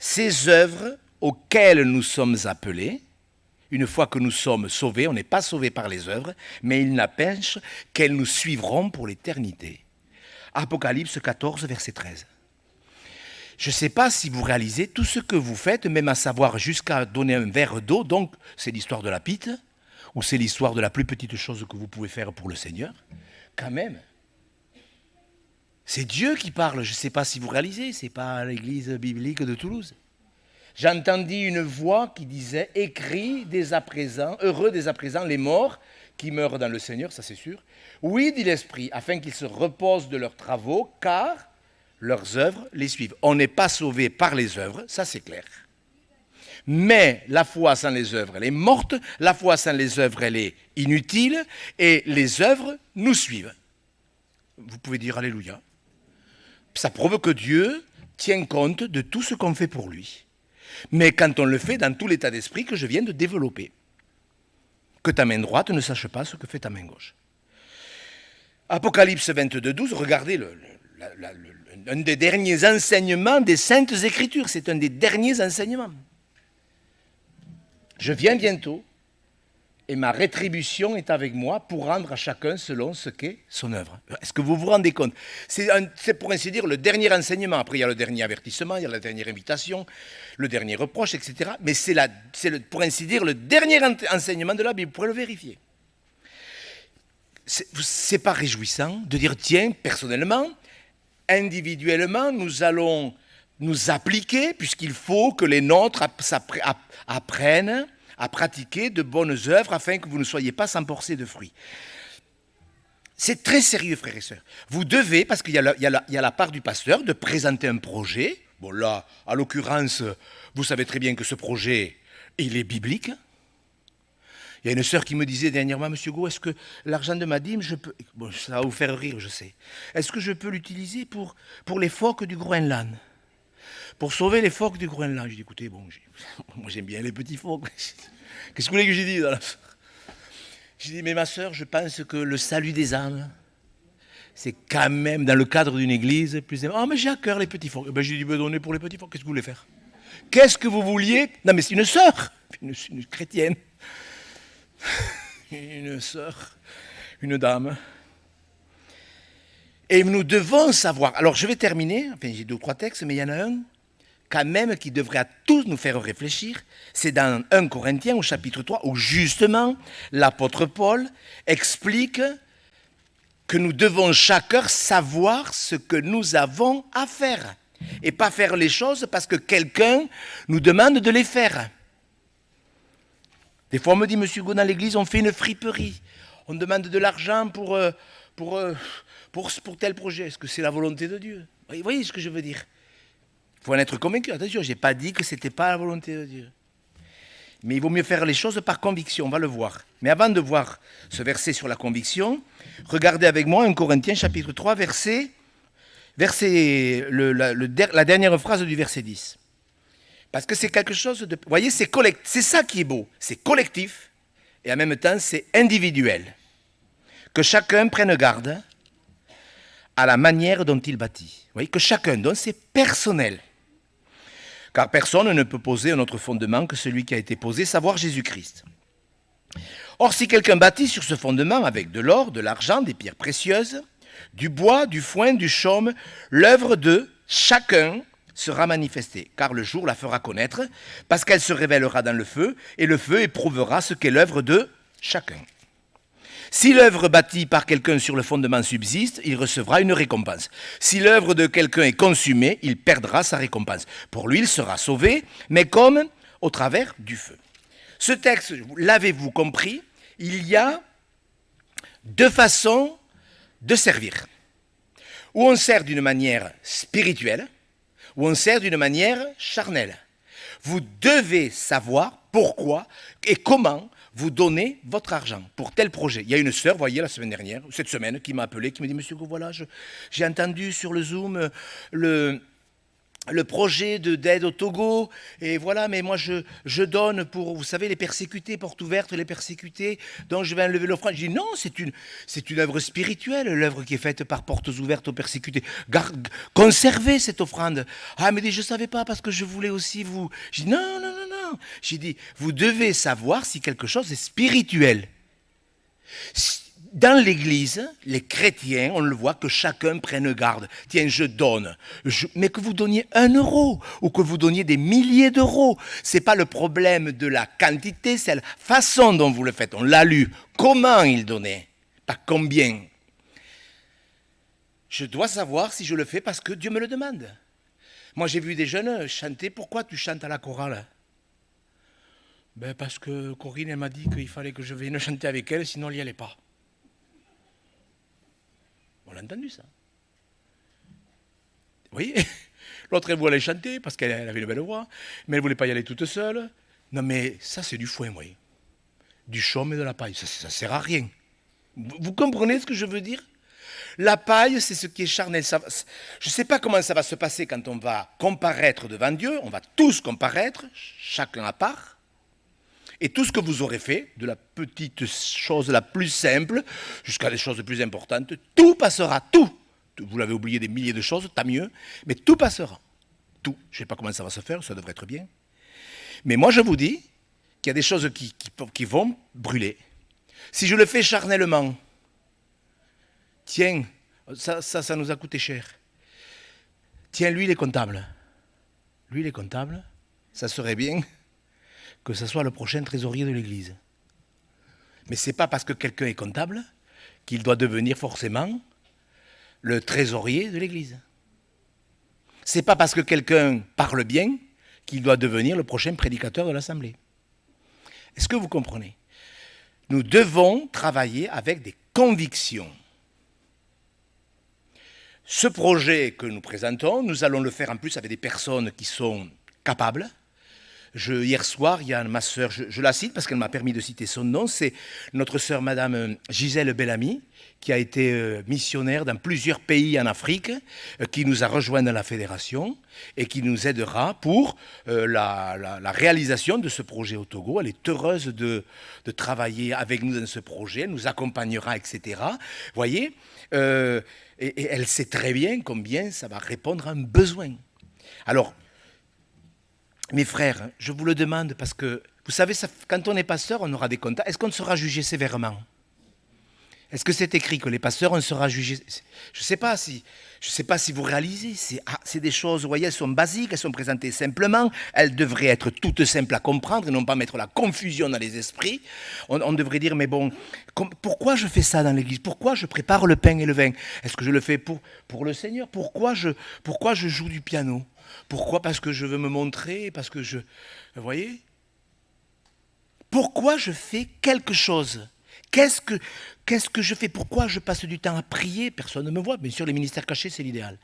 ces œuvres auxquelles nous sommes appelés, une fois que nous sommes sauvés, on n'est pas sauvés par les œuvres, mais il n'empêche qu'elles nous suivront pour l'éternité. Apocalypse 14, verset 13. Je ne sais pas si vous réalisez tout ce que vous faites, même à savoir jusqu'à donner un verre d'eau, donc c'est l'histoire de la pite, ou c'est l'histoire de la plus petite chose que vous pouvez faire pour le Seigneur, quand même. C'est Dieu qui parle, je ne sais pas si vous réalisez, ce n'est pas l'église biblique de Toulouse. J'entendis une voix qui disait « Écris dès à présent, heureux dès à présent les morts qui meurent dans le Seigneur », ça c'est sûr. « Oui, dit l'Esprit, afin qu'ils se reposent de leurs travaux, car leurs œuvres les suivent. » On n'est pas sauvé par les œuvres, ça c'est clair. Mais la foi sans les œuvres, elle est morte, la foi sans les œuvres, elle est inutile, et les œuvres nous suivent. Vous pouvez dire Alléluia. Ça prouve que Dieu tient compte de tout ce qu'on fait pour lui. Mais quand on le fait dans tout l'état d'esprit que je viens de développer. Que ta main droite ne sache pas ce que fait ta main gauche. Apocalypse 22, 12, regardez un des derniers enseignements des Saintes Écritures. C'est un des derniers enseignements. Je viens bientôt et ma rétribution est avec moi pour rendre à chacun selon ce qu'est son œuvre. Est-ce que vous vous rendez compte? C'est pour ainsi dire le dernier enseignement. Après, il y a le dernier avertissement, il y a la dernière invitation, le dernier reproche, etc. Mais c'est pour ainsi dire le dernier enseignement de la Bible. Vous pourrez le vérifier. C'est pas réjouissant de dire, tiens, personnellement, individuellement, nous allons nous appliquer, puisqu'il faut que les nôtres apprennent à pratiquer de bonnes œuvres afin que vous ne soyez pas sans portée de fruits. C'est très sérieux, frères et sœurs. Vous devez, parce qu'il y a la part du pasteur, de présenter un projet. Bon là, à l'occurrence, vous savez très bien que ce projet, il est biblique. Il y a une sœur qui me disait dernièrement, Monsieur Gau, est-ce que l'argent de ma dîme, je peux... Bon, ça va vous faire rire, je sais. Est-ce que je peux l'utiliser pour les phoques du Groenland? Pour sauver les phoques du Groenland. J'ai dit, écoutez, bon, moi j'aime bien les petits phoques. Qu'est-ce que vous voulez que j'ai dit? J'ai dit, mais ma sœur, je pense que le salut des âmes, c'est quand même, dans le cadre d'une église, plus... Ah, mais j'ai à cœur les petits phoques. Ben, j'ai dit, ben, donnez pour les petits phoques. Qu'est-ce que vous voulez faire? Qu'est-ce que vous vouliez? Non, mais c'est une sœur, une chrétienne. Une sœur, une dame. Et nous devons savoir. Alors, je vais terminer. Enfin, j'ai 2 ou 3 textes, mais il y en a un quand même qui devrait à tous nous faire réfléchir. C'est dans 1 Corinthiens au chapitre 3 où justement l'apôtre Paul explique que nous devons chacun savoir ce que nous avons à faire et pas faire les choses parce que quelqu'un nous demande de les faire. Des fois on me dit, Monsieur Gaud, dans l'église on fait une friperie, on demande de l'argent pour pour tel projet, est-ce que c'est la volonté de Dieu? Vous voyez ce que je veux dire? Il faut en être convaincu. Attention, je n'ai pas dit que ce n'était pas la volonté de Dieu. Mais il vaut mieux faire les choses par conviction, on va le voir. Mais avant de voir ce verset sur la conviction, regardez avec moi 1 Corinthiens chapitre 3, la dernière phrase du verset 10. Parce que c'est quelque chose de... Vous voyez, c'est ça qui est beau. C'est collectif et en même temps c'est individuel. Que chacun prenne garde à la manière dont il bâtit. Vous voyez, que chacun, donc c'est personnel. Car personne ne peut poser un autre fondement que celui qui a été posé, savoir Jésus-Christ. Or, si quelqu'un bâtit sur ce fondement avec de l'or, de l'argent, des pierres précieuses, du bois, du foin, du chaume, l'œuvre de chacun sera manifestée, car le jour la fera connaître, parce qu'elle se révélera dans le feu, et le feu éprouvera ce qu'est l'œuvre de chacun. Si l'œuvre bâtie par quelqu'un sur le fondement subsiste, il recevra une récompense. Si l'œuvre de quelqu'un est consumée, il perdra sa récompense. Pour lui, il sera sauvé, mais comme au travers du feu. Ce texte, l'avez-vous compris? Il y a deux façons de servir. Ou on sert d'une manière spirituelle, ou on sert d'une manière charnelle. Vous devez savoir pourquoi et comment vous donnez votre argent pour tel projet. Il y a une sœur, vous voyez, la semaine dernière, cette semaine, qui m'a appelé, qui me dit « Monsieur Gou, voilà, j'ai entendu sur le Zoom le projet d'aide au Togo, et voilà, mais moi je donne pour, vous savez, les persécutés, portes ouvertes, les persécutés, donc je vais enlever l'offrande. » Je dis « Non, c'est une œuvre spirituelle, l'œuvre qui est faite par portes ouvertes aux persécutés. Conservez cette offrande. » Ah, elle me dit « Je ne savais pas parce que je voulais aussi vous... » Je dis « Non, non, non, non. » J'ai dit « Vous devez savoir si quelque chose est spirituel. » Dans l'Église, les chrétiens, on le voit, que chacun prenne garde. Tiens, je donne. Mais que vous donniez 1 euro ou que vous donniez des milliers d'euros, ce n'est pas le problème de la quantité, c'est la façon dont vous le faites. On l'a lu. Comment il donnait? Pas combien. Je dois savoir si je le fais parce que Dieu me le demande. Moi, j'ai vu des jeunes chanter. Pourquoi tu chantes à la chorale? Ben parce que Corinne, elle m'a dit qu'il fallait que je vienne chanter avec elle, sinon elle n'y allait pas. On l'a entendu, ça. Oui, l'autre, elle voulait chanter parce qu'elle avait une belle voix, mais elle ne voulait pas y aller toute seule. Non, mais ça, c'est du foin, oui. Du chaume et de la paille, ça ne sert à rien. Vous comprenez ce que je veux dire? La paille, c'est ce qui est charnel. Je ne sais pas comment ça va se passer quand on va comparaître devant Dieu. On va tous comparaître, chacun à part. Et tout ce que vous aurez fait, de la petite chose la plus simple jusqu'à des choses plus importantes, tout passera, tout. Vous l'avez oublié des milliers de choses, tant mieux, mais tout passera. Tout. Je ne sais pas comment ça va se faire, ça devrait être bien. Mais moi, je vous dis qu'il y a des choses qui vont brûler. Si je le fais charnellement, tiens, ça nous a coûté cher. Tiens, lui, il est comptable. Lui, il est comptable. Ça serait bien que ce soit le prochain trésorier de l'Église. Mais ce n'est pas parce que quelqu'un est comptable qu'il doit devenir forcément le trésorier de l'Église. Ce n'est pas parce que quelqu'un parle bien qu'il doit devenir le prochain prédicateur de l'Assemblée. Est-ce que vous comprenez? Nous devons travailler avec des convictions. Ce projet que nous présentons, nous allons le faire en plus avec des personnes qui sont capables. Hier soir, il y a ma sœur, je la cite parce qu'elle m'a permis de citer son nom, c'est notre sœur Madame Gisèle Bellamy, qui a été missionnaire dans plusieurs pays en Afrique, qui nous a rejoints dans la fédération et qui nous aidera pour la réalisation de ce projet au Togo. Elle est heureuse de travailler avec nous dans ce projet, elle nous accompagnera, etc. Vous voyez, et elle sait très bien combien ça va répondre à un besoin. Alors, mes frères, je vous le demande parce que, vous savez, quand on est pasteur, on aura des comptes. Est-ce qu'on sera jugé sévèrement? Est-ce que c'est écrit que les pasteurs, on sera jugé? Je ne sais pas si vous réalisez. C'est des choses, vous voyez, elles sont basiques, elles sont présentées simplement. Elles devraient être toutes simples à comprendre et non pas mettre la confusion dans les esprits. On devrait dire, mais bon, pourquoi je fais ça dans l'église? Pourquoi je prépare le pain et le vin? Est-ce que je le fais pour le Seigneur? Pourquoi je joue du piano? Pourquoi? Parce que je veux me montrer, parce que vous voyez? Pourquoi je fais quelque chose? Qu'est-ce que je fais? Pourquoi je passe du temps à prier? Personne ne me voit. Bien sûr, les ministères cachés, c'est l'idéal.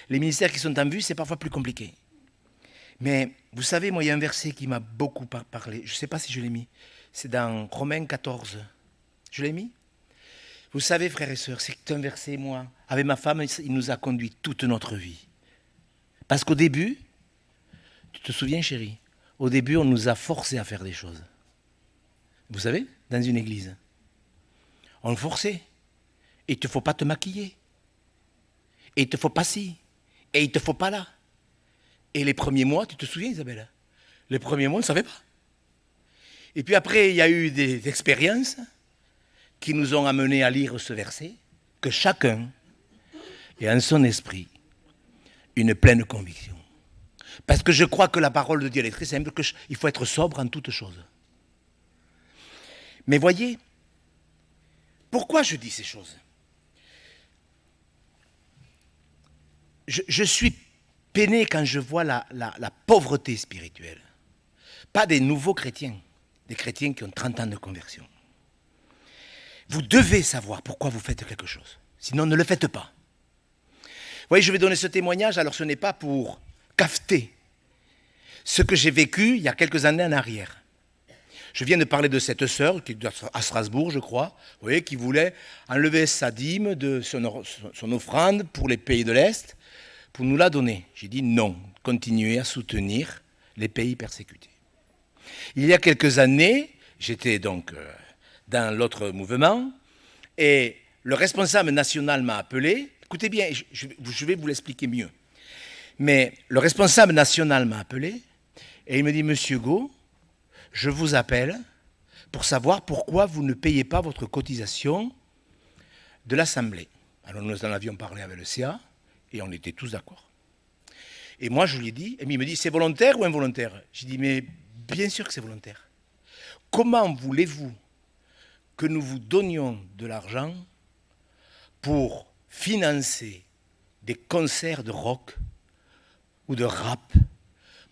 Les ministères qui sont en vue, c'est parfois plus compliqué. Mais vous savez, moi, il y a un verset qui m'a beaucoup parlé. Je ne sais pas si je l'ai mis. C'est dans Romains 14. Je l'ai mis? Vous savez, frères et sœurs, c'est un verset, moi, avec ma femme, il nous a conduit toute notre vie. Parce qu'au début, tu te souviens, chérie, au début, on nous a forcés à faire des choses. Vous savez, dans une église. On nous forçait. Et il ne te faut pas te maquiller. Et il ne te faut pas ci. Et il ne te faut pas là. Et les premiers mois, tu te souviens, Isabelle? Les premiers mois, on ne savait pas. Et puis après, il y a eu des expériences qui nous ont amenés à lire ce verset, que chacun ait en son esprit une pleine conviction. Parce que je crois que la parole de Dieu elle est très simple, qu'il faut être sobre en toutes choses. Mais voyez, pourquoi je dis ces choses? Je suis peiné quand je vois la pauvreté spirituelle. Pas des nouveaux chrétiens, des chrétiens qui ont 30 ans de conversion. Vous devez savoir pourquoi vous faites quelque chose. Sinon, ne le faites pas. Vous voyez, je vais donner ce témoignage, alors ce n'est pas pour cafeter ce que j'ai vécu il y a quelques années en arrière. Je viens de parler de cette sœur, qui est à Strasbourg, je crois, vous voyez, qui voulait enlever sa dîme, de son offrande pour les pays de l'Est, pour nous la donner. J'ai dit non, continuez à soutenir les pays persécutés. Il y a quelques années, j'étais donc dans l'autre mouvement, et le responsable national m'a appelé. Écoutez bien, je vais vous l'expliquer mieux. Mais le responsable national m'a appelé, et il me dit, Monsieur Gault, je vous appelle pour savoir pourquoi vous ne payez pas votre cotisation de l'Assemblée. Alors nous en avions parlé avec le CA, et on était tous d'accord. Et moi je lui ai dit, et il me dit, c'est volontaire ou involontaire? J'ai dit, mais bien sûr que c'est volontaire. Comment voulez-vous que nous vous donnions de l'argent pour financer des concerts de rock ou de rap,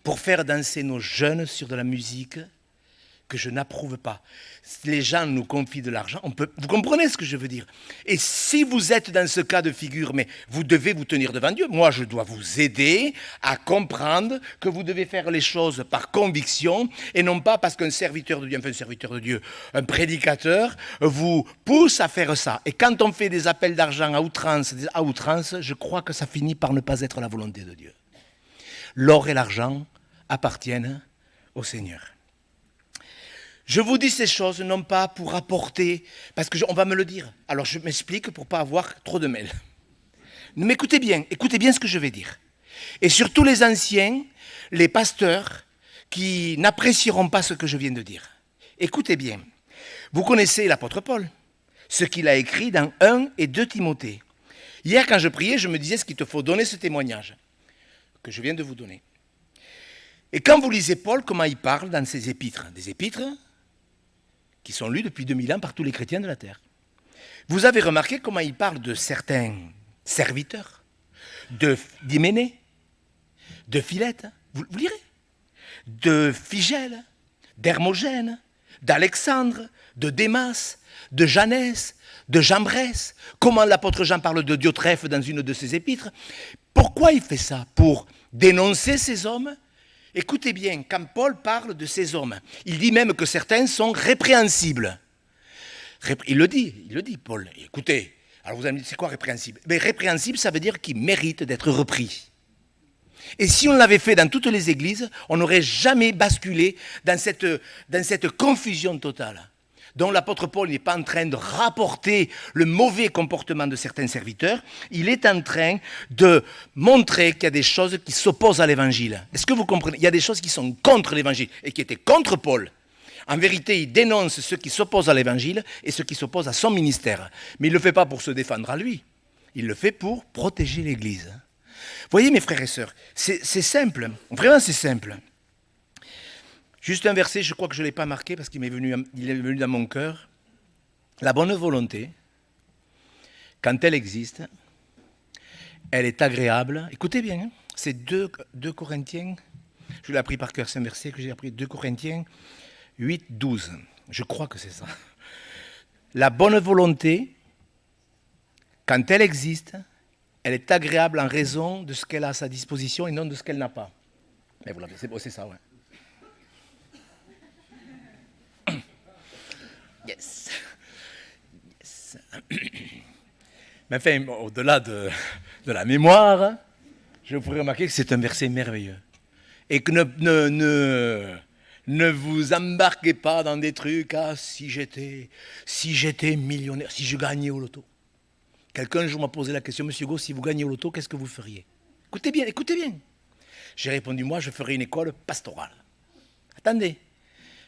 pour faire danser nos jeunes sur de la musique que je n'approuve pas? Les gens nous confient de l'argent, vous comprenez ce que je veux dire? Et si vous êtes dans ce cas de figure, mais vous devez vous tenir devant Dieu, moi je dois vous aider à comprendre que vous devez faire les choses par conviction et non pas parce qu'un serviteur de Dieu, enfin un serviteur de Dieu, un prédicateur vous pousse à faire ça. Et quand on fait des appels d'argent à outrance, je crois que ça finit par ne pas être la volonté de Dieu. L'or et l'argent appartiennent au Seigneur. Je vous dis ces choses non pas pour apporter, parce qu'on va me le dire. Alors je m'explique pour ne pas avoir trop de mails. Mais écoutez bien ce que je vais dire. Et surtout les anciens, les pasteurs, qui n'apprécieront pas ce que je viens de dire. Écoutez bien. Vous connaissez l'apôtre Paul, ce qu'il a écrit dans 1 et 2 Timothée. Hier, quand je priais, je me disais ce qu'il te faut donner ce témoignage que je viens de vous donner. Et quand vous lisez Paul, comment il parle dans ses épîtres? Des épîtres qui sont lus depuis 2000 ans par tous les chrétiens de la terre. Vous avez remarqué comment il parle de certains serviteurs, d'Hyménée, de Philette, vous lirez, de Phygèle, d'Hermogène, d'Alexandre, de Démas, de Janès, de Jambres. Comment l'apôtre Jean parle de Diotrephe dans une de ses épîtres? Pourquoi il fait ça? Pour dénoncer ces hommes? Écoutez bien, quand Paul parle de ces hommes, il dit même que certains sont répréhensibles. Il le dit, Paul. Écoutez, alors vous allez me dire, c'est quoi répréhensible? Mais répréhensible, ça veut dire qu'il mérite d'être repris. Et si on l'avait fait dans toutes les églises, on n'aurait jamais basculé dans cette confusion totale. Donc l'apôtre Paul n'est pas en train de rapporter le mauvais comportement de certains serviteurs, il est en train de montrer qu'il y a des choses qui s'opposent à l'évangile. Est-ce que vous comprenez? Il y a des choses qui sont contre l'évangile et qui étaient contre Paul. En vérité, il dénonce ceux qui s'opposent à l'évangile et ceux qui s'opposent à son ministère. Mais il ne le fait pas pour se défendre à lui, il le fait pour protéger l'Église. Vous voyez mes frères et sœurs, c'est simple, vraiment c'est simple. Juste un verset, je crois que je ne l'ai pas marqué parce qu'il est venu dans mon cœur. La bonne volonté, quand elle existe, elle est agréable. Écoutez bien, hein, c'est 2 Corinthiens, je l'ai appris par cœur, c'est un verset que j'ai appris, 2 Corinthiens 8, 12. Je crois que c'est ça. La bonne volonté, quand elle existe, elle est agréable en raison de ce qu'elle a à sa disposition et non de ce qu'elle n'a pas. Mais vous l'avez, c'est ça, ouais. Yes. Yes. Mais enfin, au-delà de la mémoire, je pourrais remarquer que c'est un verset merveilleux. Et que ne vous embarquez pas dans des trucs, ah, si j'étais millionnaire, si je gagnais au loto. Quelqu'un un jour m'a posé la question, Monsieur Gau, si vous gagnez au loto, qu'est-ce que vous feriez? Écoutez bien, écoutez bien. J'ai répondu, moi, je ferais une école pastorale. Attendez.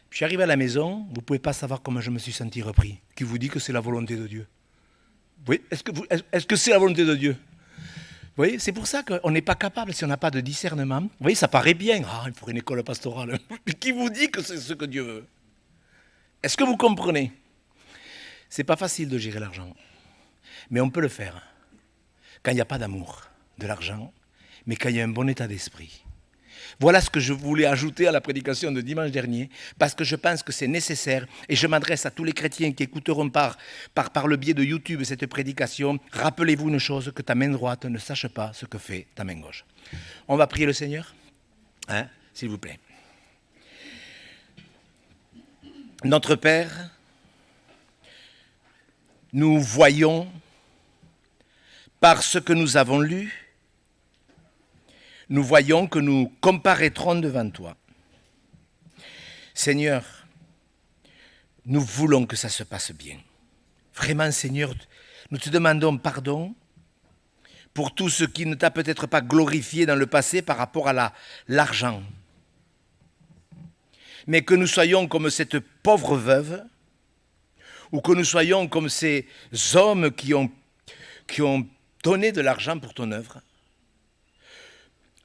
Puis j'arrive à la maison, vous ne pouvez pas savoir comment je me suis senti repris. Qui vous dit que c'est la volonté de Dieu? Oui, est-ce que c'est la volonté de Dieu? Vous voyez, c'est pour ça qu'on n'est pas capable, si on n'a pas de discernement. Vous voyez, ça paraît bien. Ah, il faudrait une école pastorale. Mais qui vous dit que c'est ce que Dieu veut? Est-ce que vous comprenez? C'est pas facile de gérer l'argent. Mais on peut le faire. Quand il n'y a pas d'amour de l'argent, mais quand il y a un bon état d'esprit. Voilà ce que je voulais ajouter à la prédication de dimanche dernier, parce que je pense que c'est nécessaire, et je m'adresse à tous les chrétiens qui écouteront par le biais de YouTube cette prédication. Rappelez-vous une chose, que ta main droite ne sache pas ce que fait ta main gauche. On va prier le Seigneur, hein, s'il vous plaît. Notre Père, nous voyons, par ce que nous avons lu, nous voyons que nous comparaîtrons devant toi. Seigneur, nous voulons que ça se passe bien. Vraiment, Seigneur, nous te demandons pardon pour tout ce qui ne t'a peut-être pas glorifié dans le passé par rapport à l'argent. Mais que nous soyons comme cette pauvre veuve, ou que nous soyons comme ces hommes qui ont donné de l'argent pour ton œuvre.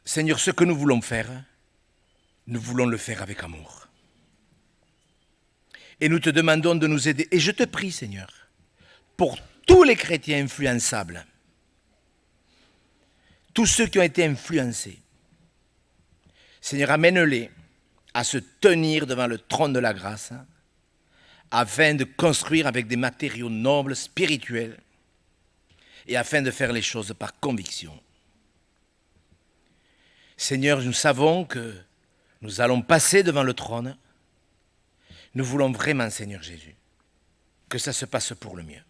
Seigneur, ce que nous voulons faire, nous voulons le faire avec amour. Et nous te demandons de nous aider. Et je te prie, Seigneur, pour tous les chrétiens influençables, tous ceux qui ont été influencés, Seigneur, amène-les à se tenir devant le trône de la grâce, afin de construire avec des matériaux nobles, spirituels, et afin de faire les choses par conviction. Seigneur, nous savons que nous allons passer devant le trône. Nous voulons vraiment, Seigneur Jésus, que ça se passe pour le mieux.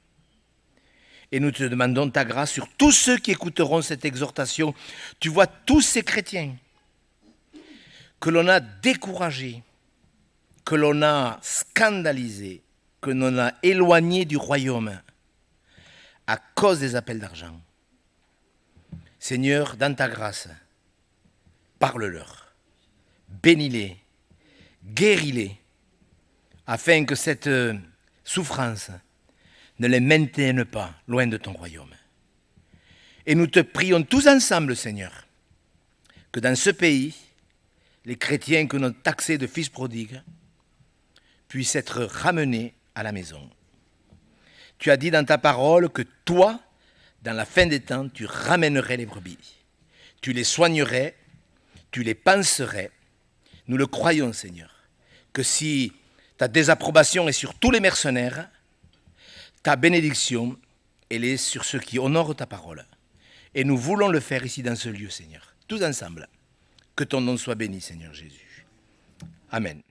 Et nous te demandons ta grâce sur tous ceux qui écouteront cette exhortation. Tu vois tous ces chrétiens que l'on a découragés, que l'on a scandalisés, que l'on a éloignés du royaume à cause des appels d'argent. Seigneur, dans ta grâce, parle-leur, bénis-les, guéris-les, afin que cette souffrance ne les maintienne pas loin de ton royaume. Et nous te prions tous ensemble, Seigneur, que dans ce pays, les chrétiens que nous avons taxés de fils prodigues puissent être ramenés à la maison. Tu as dit dans ta parole que toi, dans la fin des temps, tu ramènerais les brebis. Tu les soignerais, tu les panserais. Nous le croyons, Seigneur, que si ta désapprobation est sur tous les mercenaires, ta bénédiction, elle est sur ceux qui honorent ta parole. Et nous voulons le faire ici dans ce lieu, Seigneur, tous ensemble. Que ton nom soit béni, Seigneur Jésus. Amen.